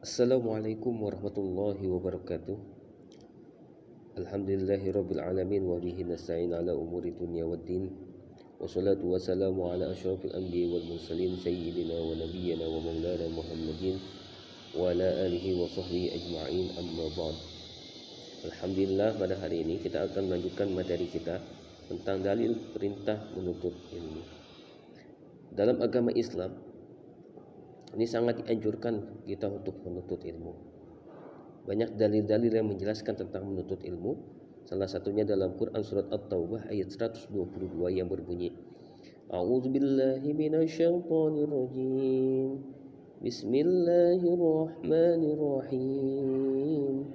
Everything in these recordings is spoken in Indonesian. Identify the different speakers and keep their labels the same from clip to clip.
Speaker 1: Assalamualaikum warahmatullahi wabarakatuh. Alhamdulillahirabbil alamin wa bihi nasta'in ala umuri dunya waddin. Wassalatu wassalamu ala asyrafil anbiya'i wal mursalin sayyidina wa nabiyyina wa maulana Muhammadin wa ala alihi wa sahbihi ajma'in, amma ba'd. Alhamdulillah, pada hari ini kita akan melanjutkan materi kita tentang dalil perintah menuntut ilmu. Dalam agama Islam ini sangat dianjurkan kita untuk menuntut ilmu. Banyak dalil-dalil yang menjelaskan tentang menuntut ilmu. Salah satunya dalam Quran surat At-Taubah ayat 122 yang berbunyi, A'udzubillahi minasyaitonirrajim. Bismillahirrahmanirrahim.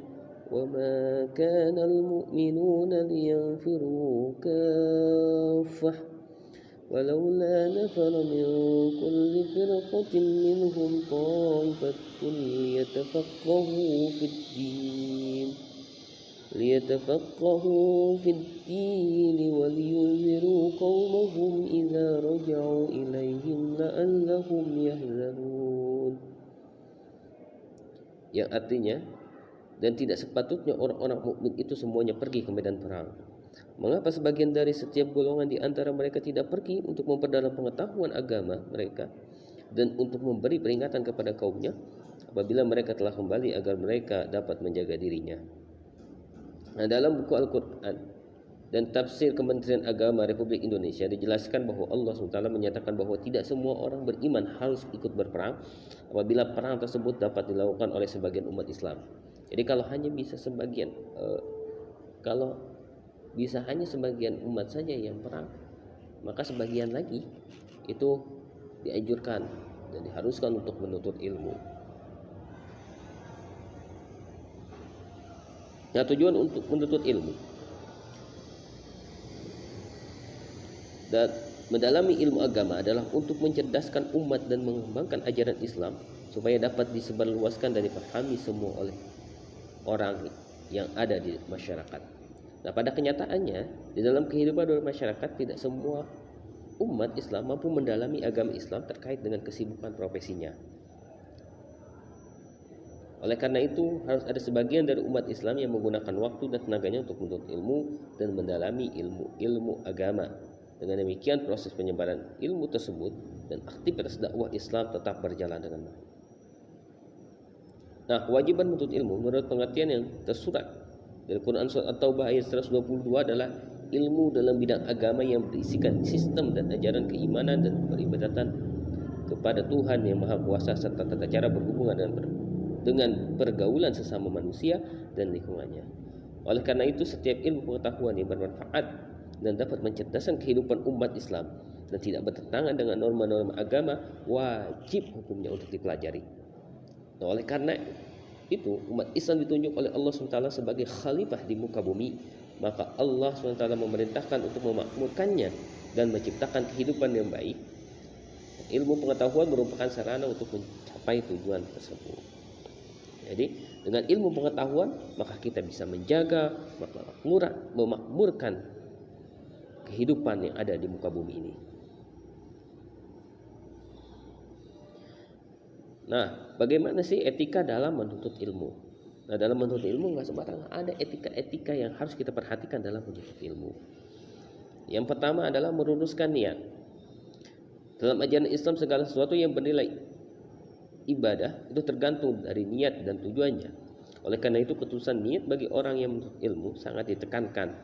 Speaker 1: Wa ma kana al-mu'minuna liyanfiru kaffah ولولا نفر من كل فرقة منهم طائفة ليتفقهوا في الدين ولينذروا قومهم إذا رجعوا إليهم لعلهم يحذرون. Yang artinya, dan tidak sepatutnya orang-orang mukmin itu semuanya pergi ke medan perang. Mengapa sebagian dari setiap golongan di antara mereka tidak pergi untuk memperdalam pengetahuan agama mereka dan untuk memberi peringatan kepada kaumnya apabila mereka telah kembali agar mereka dapat menjaga dirinya. Nah, dalam buku Al-Quran dan tafsir Kementerian Agama Republik Indonesia dijelaskan bahwa Allah SWT menyatakan bahwa tidak semua orang beriman harus ikut berperang apabila perang tersebut dapat dilakukan oleh sebagian umat Islam. Jadi kalau hanya bisa sebagian umat saja yang perang, maka sebagian lagi itu dianjurkan dan diharuskan untuk menuntut ilmu. Nah, tujuan untuk menuntut ilmu dan mendalami ilmu agama adalah untuk mencerdaskan umat dan mengembangkan ajaran Islam supaya dapat disebarluaskan dan dipahami semua oleh orang yang ada di masyarakat. Nah, pada kenyataannya di dalam kehidupan masyarakat tidak semua umat Islam mampu mendalami agama Islam terkait dengan kesibukan profesinya. Oleh karena itu harus ada sebagian dari umat Islam yang menggunakan waktu dan tenaganya untuk menuntut ilmu dan mendalami ilmu agama. Dengan demikian proses penyebaran ilmu tersebut dan aktivitas dakwah Islam tetap berjalan dengan baik. Nah, kewajiban menuntut ilmu menurut pengertian yang tersurat dari Quran surat At-Taubah ayat 122 adalah ilmu dalam bidang agama yang berisikan sistem dan ajaran keimanan dan peribadatan kepada Tuhan yang Maha Kuasa serta tata cara berhubungan dengan pergaulan sesama manusia dan lingkungannya. Oleh karena itu setiap ilmu pengetahuan yang bermanfaat dan dapat mencerdaskan kehidupan umat Islam dan tidak bertentangan dengan norma-norma agama wajib hukumnya untuk dipelajari. Nah, oleh karena itu umat Islam ditunjuk oleh Allah SWT sebagai khalifah di muka bumi, maka Allah SWT memerintahkan untuk memakmurkannya dan menciptakan kehidupan yang baik. Ilmu pengetahuan merupakan sarana untuk mencapai tujuan tersebut. Jadi dengan ilmu pengetahuan maka kita bisa menjaga, memakmurkan kehidupan yang ada di muka bumi ini. Nah, bagaimana sih etika dalam menuntut ilmu? Nah, dalam menuntut ilmu nggak sembarangan, ada etika-etika yang harus kita perhatikan dalam menuntut ilmu. Yang pertama adalah meluruskan niat. Dalam ajaran Islam segala sesuatu yang bernilai ibadah itu tergantung dari niat dan tujuannya. Oleh karena itu ketulusan niat bagi orang yang menuntut ilmu sangat ditekankan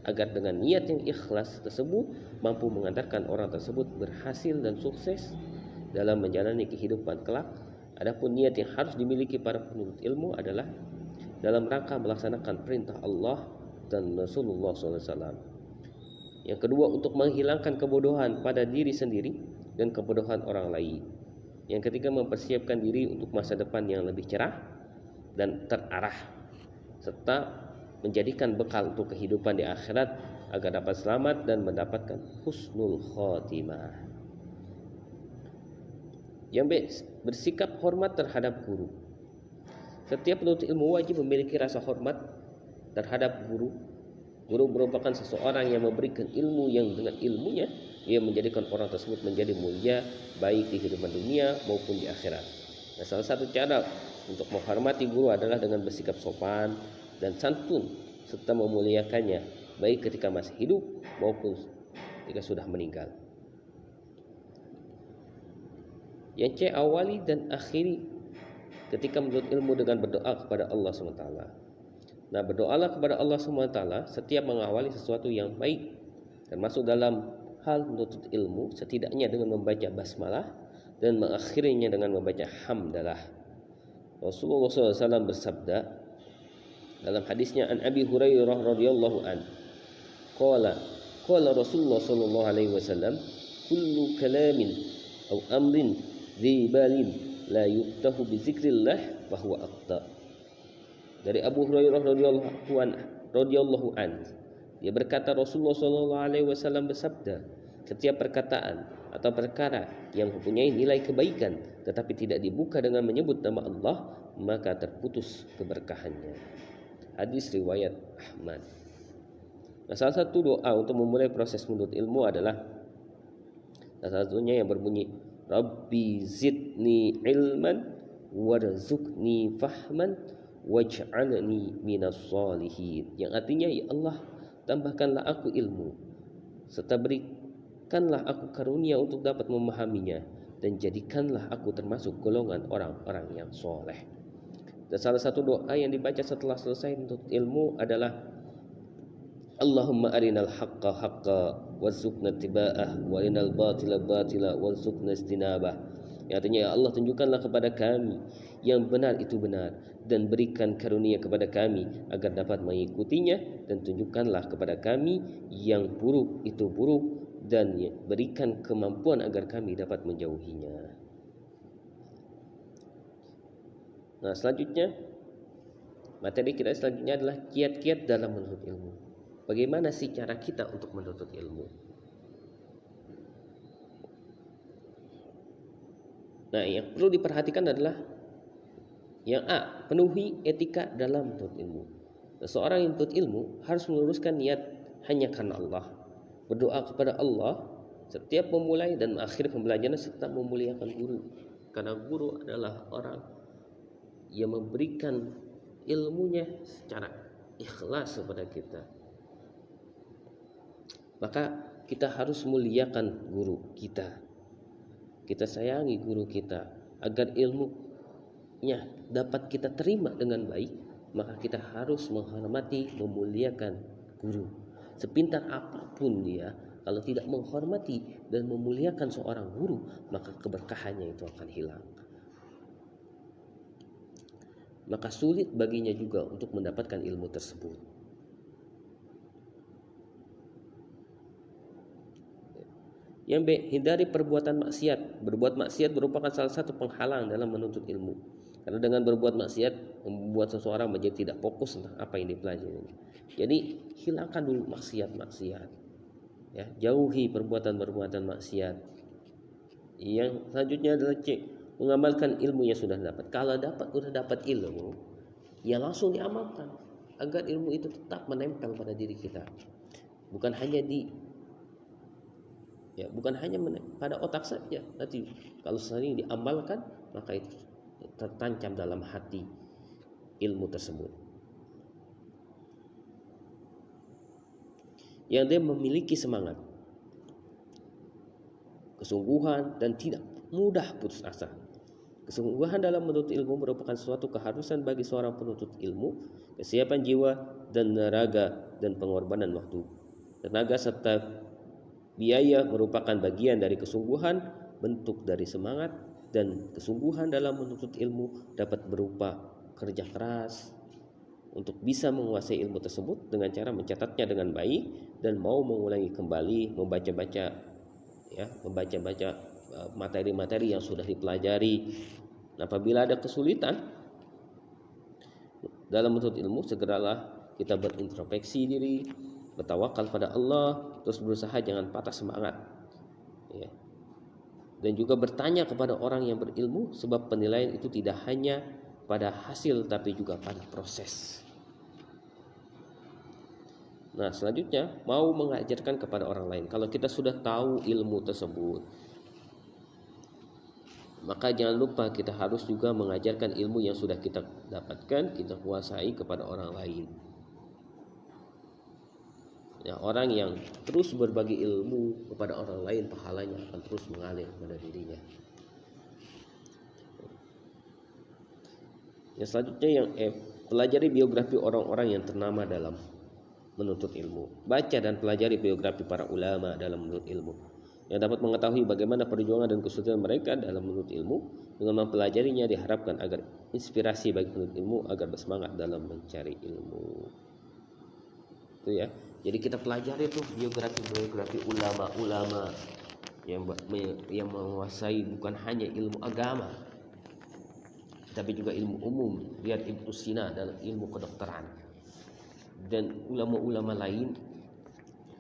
Speaker 1: agar dengan niat yang ikhlas tersebut mampu mengantarkan orang tersebut berhasil dan sukses dalam menjalani kehidupan kelak. Adapun niat yang harus dimiliki para penuntut ilmu adalah dalam rangka melaksanakan perintah Allah dan Rasulullah SAW. Yang kedua, untuk menghilangkan kebodohan pada diri sendiri dan kebodohan orang lain. Yang ketiga, mempersiapkan diri untuk masa depan yang lebih cerah dan terarah, serta menjadikan bekal untuk kehidupan di akhirat agar dapat selamat dan mendapatkan husnul khotimah. Yang bersikap hormat terhadap guru. Setiap penuntut ilmu wajib memiliki rasa hormat terhadap guru. Guru merupakan seseorang yang memberikan ilmu yang dengan ilmunya ia menjadikan orang tersebut menjadi mulia baik di kehidupan dunia maupun di akhirat. Nah, salah satu cara untuk menghormati guru adalah dengan bersikap sopan dan santun serta memuliakannya baik ketika masih hidup maupun ketika sudah meninggal. Yang C, awali dan akhiri ketika menuntut ilmu dengan berdoa kepada Allah SWT. Nah, berdoalah kepada Allah SWT setiap mengawali sesuatu yang baik, termasuk dalam hal menuntut ilmu, setidaknya dengan membaca basmalah dan mengakhirinya dengan membaca hamdalah. Rasulullah SAW bersabda dalam hadisnya an Abi Hurairah radhiyallahu an, qala Rasulullah sallallahu alaihi wasallam, kullu kalamin aw amrin dhi balin la yuftahu bi zikrillah fa huwa aqta. Dari Abu Hurairah radhiyallahu an, dia berkata Rasulullah sallallahu alaihi wasallam bersabda, setiap perkataan atau perkara yang mempunyai nilai kebaikan tetapi tidak dibuka dengan menyebut nama Allah, maka terputus keberkahannya. Hadis riwayat Ahmad. Nah, salah satu doa untuk memulai proses menuntut ilmu adalah salah satunya yang berbunyi Rabbi zidni ilman warzuqni fahman waj'alni minas sholihin, yang artinya, ya Allah, tambahkanlah aku ilmu serta berikanlah aku karunia untuk dapat memahaminya, dan jadikanlah aku termasuk golongan orang-orang yang soleh. Dan salah satu doa yang dibaca setelah selesai menuntut ilmu adalah Allahumma arinal haqqa haqqa warzuqna ittiba'ah wa arinal batila batila warzuqna istinabah. Yang artinya, ya Allah, tunjukkanlah kepada kami yang benar itu benar dan berikan karunia kepada kami agar dapat mengikutinya, dan tunjukkanlah kepada kami yang buruk itu buruk dan berikan kemampuan agar kami dapat menjauhinya. Nah, selanjutnya, materi kita selanjutnya adalah kiat-kiat dalam menuntut ilmu. Bagaimana sih cara kita untuk menuntut ilmu? Nah, yang perlu diperhatikan adalah yang A, penuhi etika dalam menuntut ilmu. Seseorang yang menuntut ilmu harus meluruskan niat hanya karena Allah, berdoa kepada Allah setiap memulai dan mengakhiri pembelajaran, serta memuliakan guru, karena guru adalah orang yang memberikan ilmunya secara ikhlas kepada kita. Maka kita harus muliakan guru kita. Kita sayangi guru kita agar ilmunya dapat kita terima dengan baik. Maka kita harus menghormati, memuliakan guru. Sepintar apapun dia, kalau tidak menghormati dan memuliakan seorang guru, maka keberkahannya itu akan hilang. Maka sulit baginya juga untuk mendapatkan ilmu tersebut. Yang B, hindari perbuatan maksiat. Berbuat maksiat merupakan salah satu penghalang dalam menuntut ilmu. Karena dengan berbuat maksiat membuat seseorang menjadi tidak fokus tentang apa yang dipelajari. Jadi hilangkan dulu maksiat-maksiat. Ya, jauhi perbuatan-perbuatan maksiat. Yang selanjutnya adalah C, mengamalkan ilmu yang sudah dapat. Kalau sudah dapat ilmu, ya langsung diamalkan agar ilmu itu tetap menempel pada diri kita. Bukan hanya pada otak saja. Nanti kalau sering diamalkan, maka itu tertancap dalam hati ilmu tersebut. Yang dia memiliki semangat, kesungguhan, dan tidak mudah putus asa. Kesungguhan dalam menuntut ilmu merupakan suatu keharusan bagi seorang penuntut ilmu, kesiapan jiwa dan raga, dan pengorbanan waktu, tenaga, serta biaya merupakan bagian dari kesungguhan. Bentuk dari semangat dan kesungguhan dalam menuntut ilmu dapat berupa kerja keras untuk bisa menguasai ilmu tersebut dengan cara mencatatnya dengan baik dan mau mengulangi kembali, membaca-baca materi-materi yang sudah dipelajari. Apabila ada kesulitan dalam menuntut ilmu, segeralah kita berintrospeksi diri, bertawakal pada Allah, terus berusaha jangan patah semangat. Ya. Dan juga bertanya kepada orang yang berilmu, sebab penilaian itu tidak hanya pada hasil tapi juga pada proses. Nah, selanjutnya mau mengajarkan kepada orang lain. Kalau kita sudah tahu ilmu tersebut, Maka jangan lupa kita harus juga mengajarkan ilmu yang sudah kita dapatkan, kita kuasai kepada orang lain. Ya, orang yang terus berbagi ilmu kepada orang lain, pahalanya akan terus mengalir pada dirinya. Yang selanjutnya yang pelajari biografi orang-orang yang ternama dalam menuntut ilmu. Baca dan pelajari biografi para ulama dalam menuntut ilmu, yang dapat mengetahui bagaimana perjuangan dan kesulitan mereka dalam menuntut ilmu. Dengan mempelajarinya diharapkan agar inspirasi bagi penuntut ilmu agar bersemangat dalam mencari ilmu. Itu ya. Jadi kita pelajari tuh biografi ulama-ulama yang menguasai bukan hanya ilmu agama, tapi juga ilmu umum. Lihat Ibnu Sina dalam ilmu kedokteran, dan ulama-ulama lain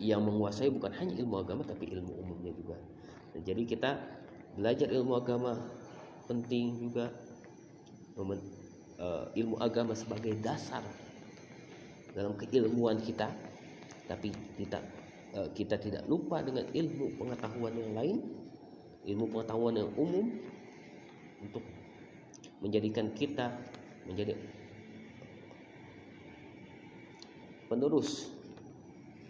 Speaker 1: yang menguasai bukan hanya ilmu agama tapi ilmu umumnya juga. Nah, jadi kita belajar ilmu agama penting juga, ilmu agama sebagai dasar dalam keilmuan kita, tapi kita tidak lupa dengan ilmu pengetahuan yang lain, ilmu pengetahuan yang umum, untuk menjadikan kita menjadi penerus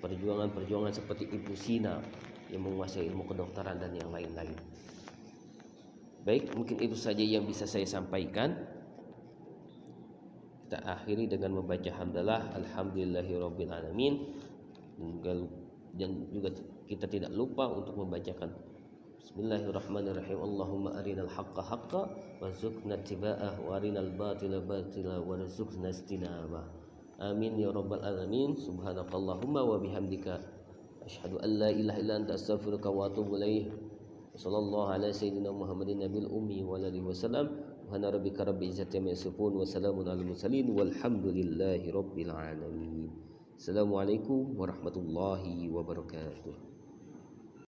Speaker 1: perjuangan-perjuangan seperti Ibnu Sina yang menguasai ilmu kedokteran dan yang lain-lain. Baik, mungkin itu saja yang bisa saya sampaikan. Kita akhiri dengan membaca hamdalah alhamdulillahirabbil alamin, dan juga kita tidak lupa untuk membacakan Bismillahirrahmanirrahim. Allahumma arinal haqqa haqqa warzuqna ittiba'ah wa arinal batila batila warzuqna istinabah. Amin ya rabbal alamin. Subhanakallahumma wa bihamdika asyhadu an la ilaha illa anta astaghfiruka wa atubu ilaik. Sallallahu ala sayyidina Muhammadin nabil ummi wa alihi wasallam. Subhana rabbika rabbil izzati amma yasifun wa salamun alal mursalin walhamdulillahi rabbil alamin. Assalamualaikum warahmatullahi wabarakatuh.